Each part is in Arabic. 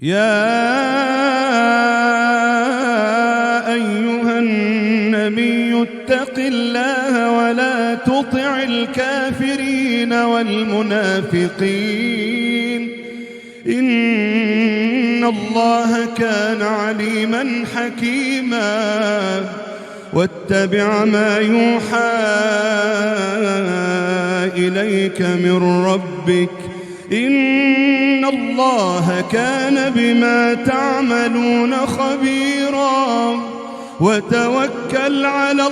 يا أيها النبي اتق الله ولا تطع الكافرين والمنافقين إن الله كان عليما حكيما واتبع ما يوحى إليك من ربك إن الله كان بما تعملون خبيرا وتوكل على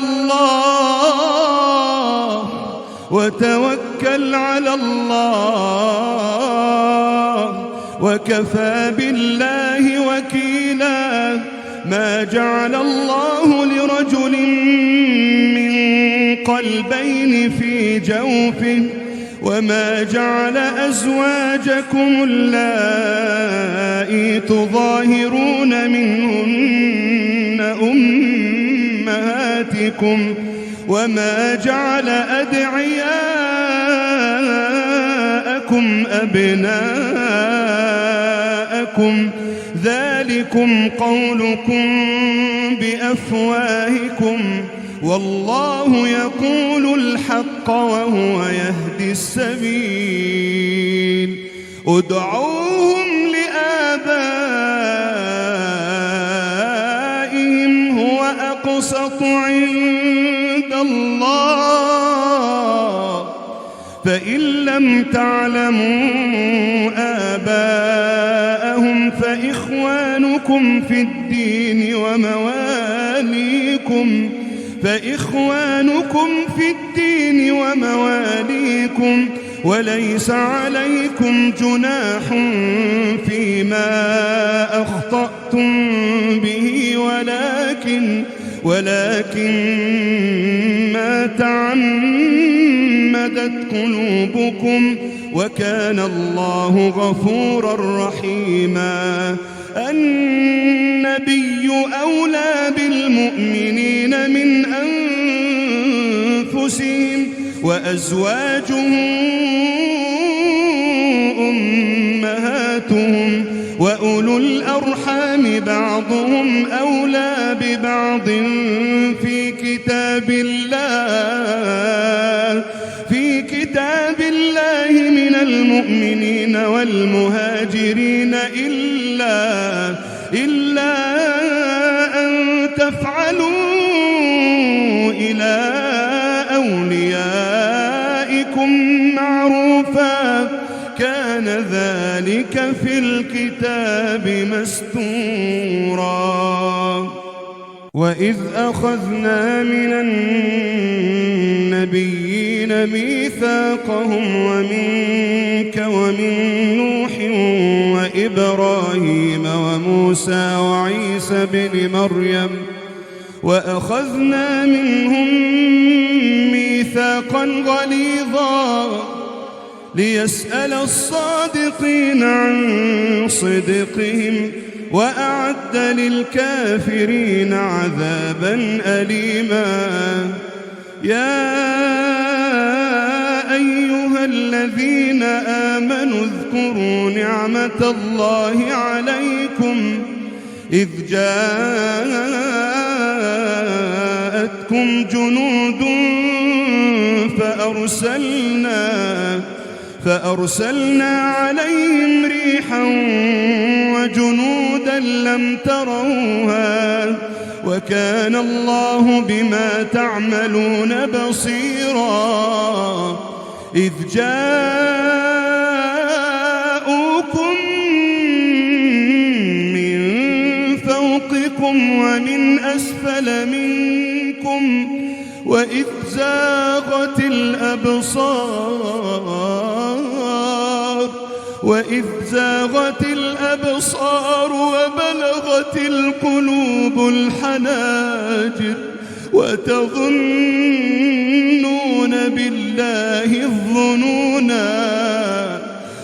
الله وكفى بالله وكيلا ما جعل الله لرجل من قلبين في جوفه وما جعل أزواجكم اللائي تظاهرون منهن أمهاتكم وما جعل أدعياءكم أبناءكم ذلكم قولكم بأفواهكم والله يقول الحق وهو يهدي السبيل ادعوهم لآبائهم هو أقسط عند الله فإن لم تعلموا آباءهم فإخوانكم في الدين ومواليكم وليس عليكم جناح فيما أخطأتم به ولكن ما تعمدت قلوبكم وكان الله غفورا رحيما النبي أولى بالمؤمنين من أنفسهم وأزواجه أمهاتهم وأولو الأرحام بعضهم أولى ببعض في كتاب الله من المؤمنين والمهاجرين إلا أن تفعلوا إلى أوليائكم معروفا كان ذلك في الكتاب مسطورا وإذ أخذنا من النبيين ميثاقهم ومنك ومن نوح وإبراهيم وموسى وعيسى بن مريم وأخذنا منهم ميثاقا غليظا ليسأل الصادقين عن صدقهم وأعد للكافرين عذابا أليما يا أيها الذين آمنوا اذكروا نعمة الله عليكم إذ جاءتكم جنود فأرسلنا عليهم ريحا وجنودا لم تروها وكان الله بما تعملون بصيرا إذ جاءوكم من فوقكم ومن أسفل منكم وإذ زاغت الأبصار وبلغت القلوب الحناجر وتظنون بالله الظنونا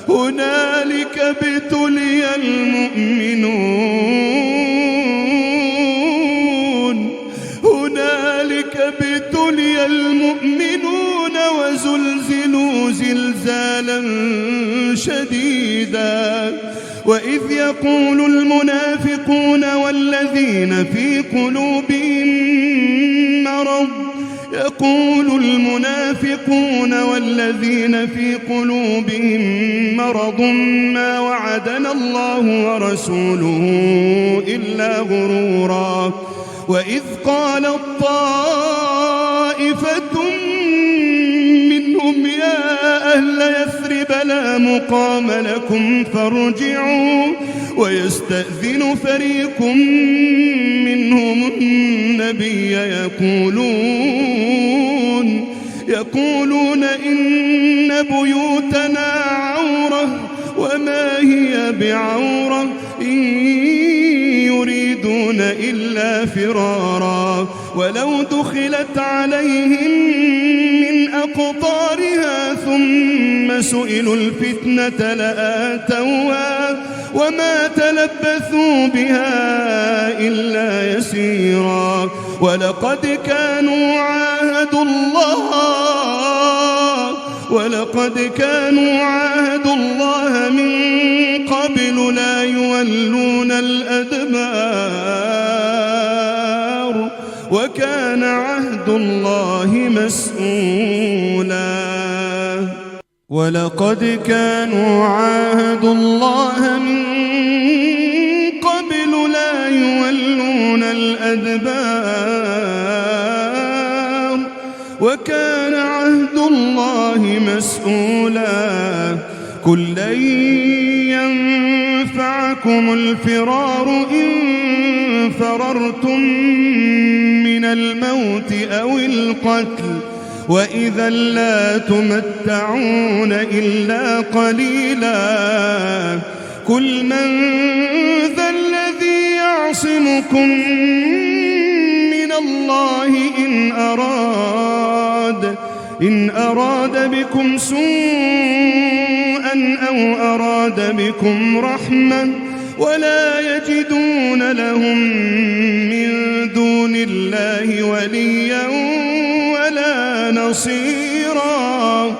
هنالك ابتلي المؤمنون وزلزلوا زلزالا شديدا وإذ يقول المنافقون والذين في قلوبهم مرض ما وعدنا الله ورسوله إلا غرورا. وإذ قالت طائفة منهم يا أهل يثرب لا مقام لكم فارجعوا ويستأذن فريق منهم النبي يقولون إن بيوتنا عورة وما هي بعورة إن يريدون إلا فرارا. ولو دخلت عليهم من أقطارها ثم سئلوا الفتنة لآتوها وما تلبثوا بها إلا يسيرا. ولقد كانوا عاهدوا الله من قبل لا يولون الأدبار وكان عهد الله مسؤولا. ولقد كانوا عاهدوا الله من قبل لا يولون الأدبار وكان عهد الله مسؤولا. قل لن ينفعكم الفرار إن فررتم من الموت أو القتل وإذا لا تمتعون إلا قليلا. قل من ذا الذي يعصمكم من الله إن أراد بكم سوءا أو أراد بكم رحمة ولا يجدون لهم من دون الله وليا ولا نصيرا.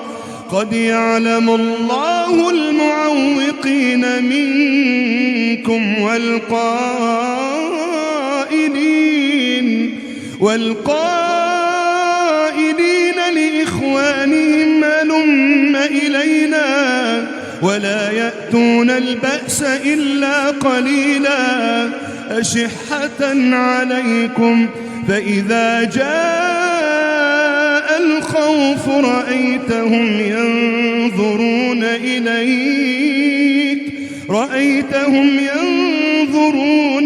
قد يعلم الله المعوقين منكم والقائلين لإخوانهم هلم إلينا ولا يأتون البأس إلا قليلا أشحة عليكم فإذا جاء الخوف رأيتهم ينظرون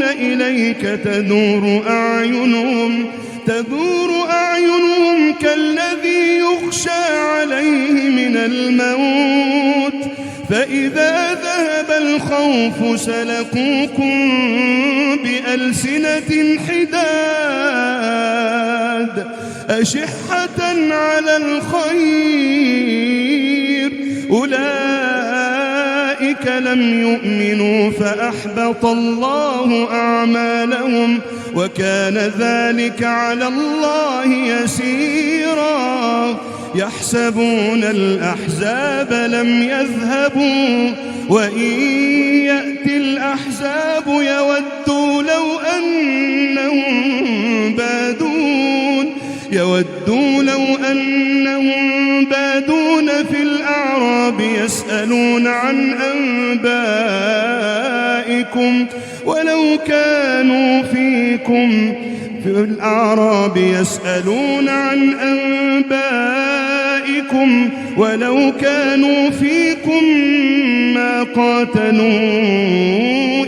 إليك تدور أعينهم كالذي يخشى عليه من الموت فإذا ذهب الخوف سلقوكم بألسنة حداد أشحة على الخير أولئك لم يؤمنوا فأحبط الله أعمالهم وكان ذلك على الله يسيرا. يحسبون الأحزاب لم يذهبوا وإن يأتي الأحزاب يودوا لو أنهم بادون في الأعراب يسألون عن أنبائكم ولو كانوا فيكم ما قاتلوا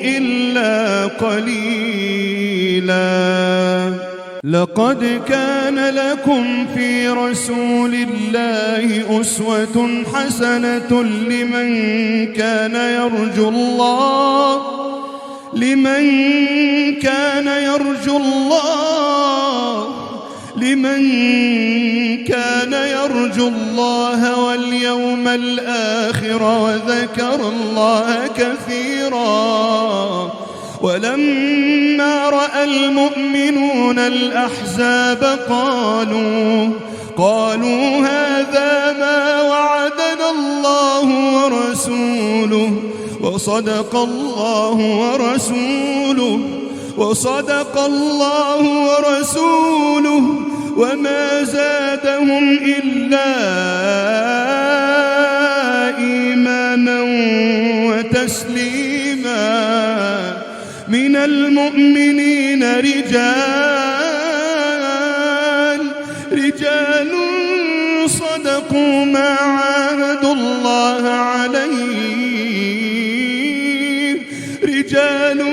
إلا قليلا. لقد كان لكم في رسول الله أسوة حسنة لمن كان يرجو الله واليوم الآخر وذكر الله كثيرا. ولما رأى المؤمنون الأحزاب قالوا هذا ما وعدنا الله ورسوله وصدق الله ورسوله وما زادهم إلا إيمانا وتسليما. من المؤمنين رجال صدقوا ما عاهدوا الله عليه، رجال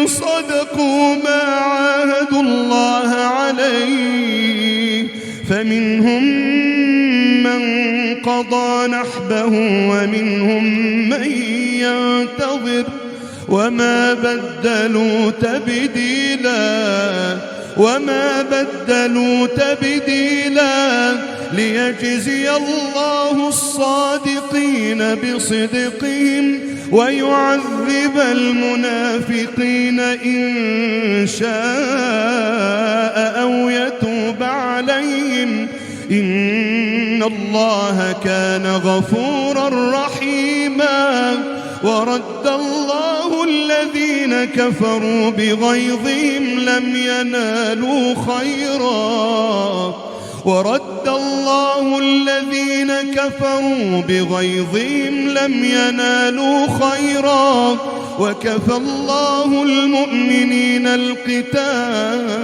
صدقوا ما عاهدوا الله عليه، فمنهم من قضى نحبه ومنهم من ينتظر وما بدلوا تبديلا ليجزي الله الصادقين بصدقهم ويعذب المنافقين إن شاء أو يتوب عليهم، إن الله كان غفورا رحيما. ورد الله الذين كفروا بغيظهم لم ينالوا خيرا وكفى الله المؤمنين القتال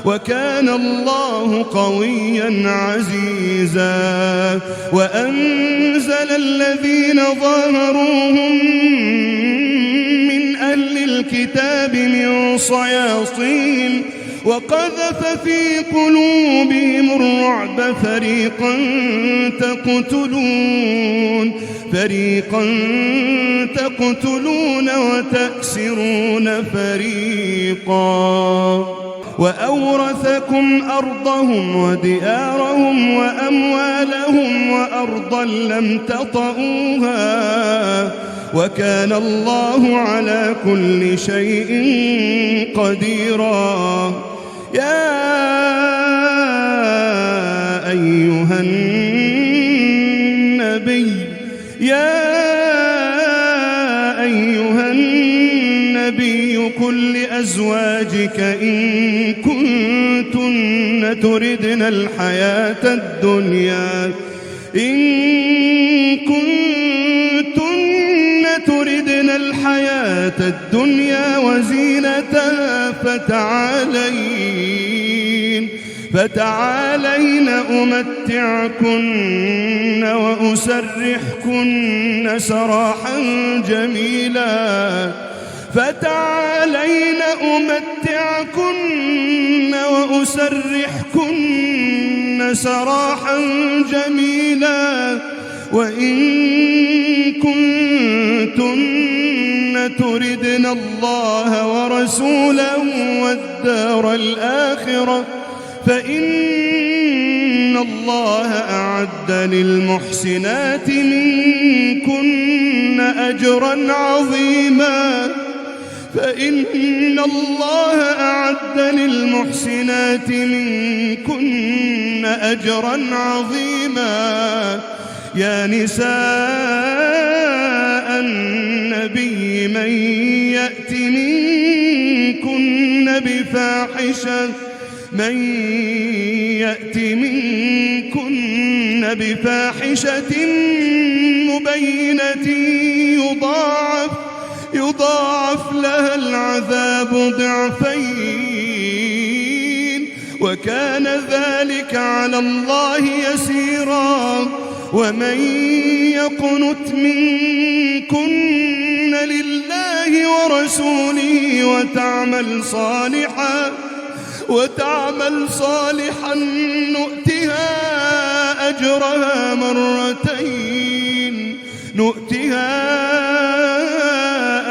وكان الله قويا عزيزا. وأنزل الذين ظاهروهم من أهل الكتاب من صياصيهم وقذف في قلوبهم الرعب فريقا تقتلون وتأسرون فريقا. وأورثكم أرضهم وديارهم وأموالهم وأرضا لم تطئوها وكان الله على كل شيء قديرا. يا أيها النبي قل لأزواجك إن كنتن تردن الحياة الدنيا وزينتها فتعالين أمتعكن وأسرحكن سراحا جميلا. وإن كنتن تردن الله ورسوله والدار الآخرة فإن الله أعد للمحسنات منكن أجرا عظيما. يا نساء النبي من يأت منكن بفاحشة مبينة يضاعف لها العذاب ضعفين وكان ذلك على الله يسيرا. ومن يقنت منكن لله ورسوله وتعمل صالحا نؤتها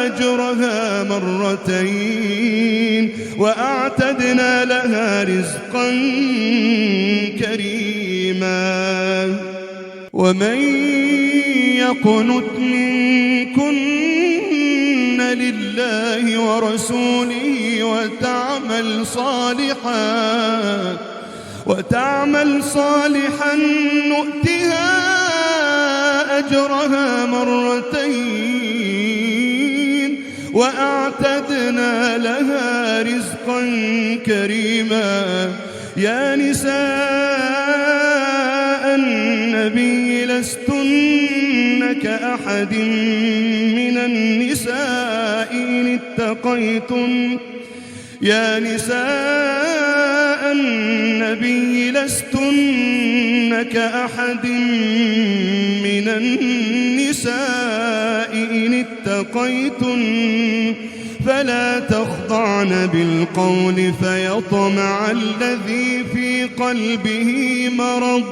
أجرها مرتين وأعتدنا لها رزقا كريما. ومن يقنت منكن لله ورسوله وتعمل صالحا نؤتها أجرها مرتين وأعتدنا لها رزقا كريما. يا نساء النبي لستن كأحد من النساء إن اتقيتن يا نساء النبي لستن كأحد من النساء إن اتقيتن فلا تخضعن بالقول فيطمع الذي في قلبه مرض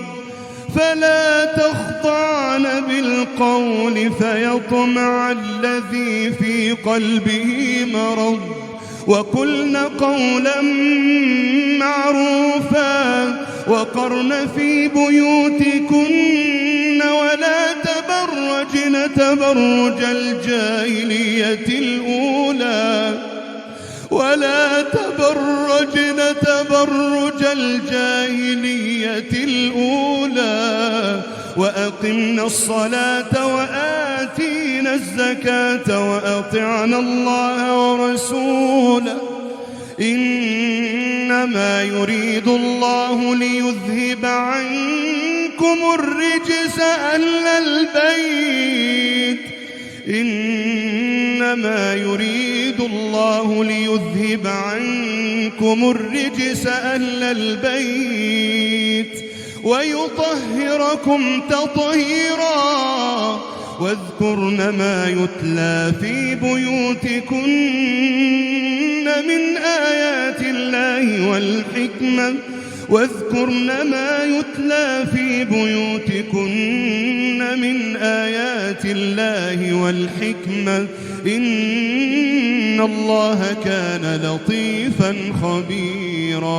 فلا تخضعن بالقول فيطمع الذي في قلبه مرض وقلن قولا معروفا وقرن في بيوتكن ولا تبرجن تبرج الجاهلية الأولى وأقمنا الصلاة وآتينا الزكاة وأطعنا الله ورسوله إنما يريد الله ليذهب عنكم الرجس أهل البيت إنما يريد الله ليذهب عنكم الرجس أهل البيت ويطهركم تطهيرا واذكرن ما يتلى في بيوتكن من آيات الله والحكمة واذكرن ما يتلى في بيوتكن من آيات الله والحكمة إن الله كان لطيفا خبيرا.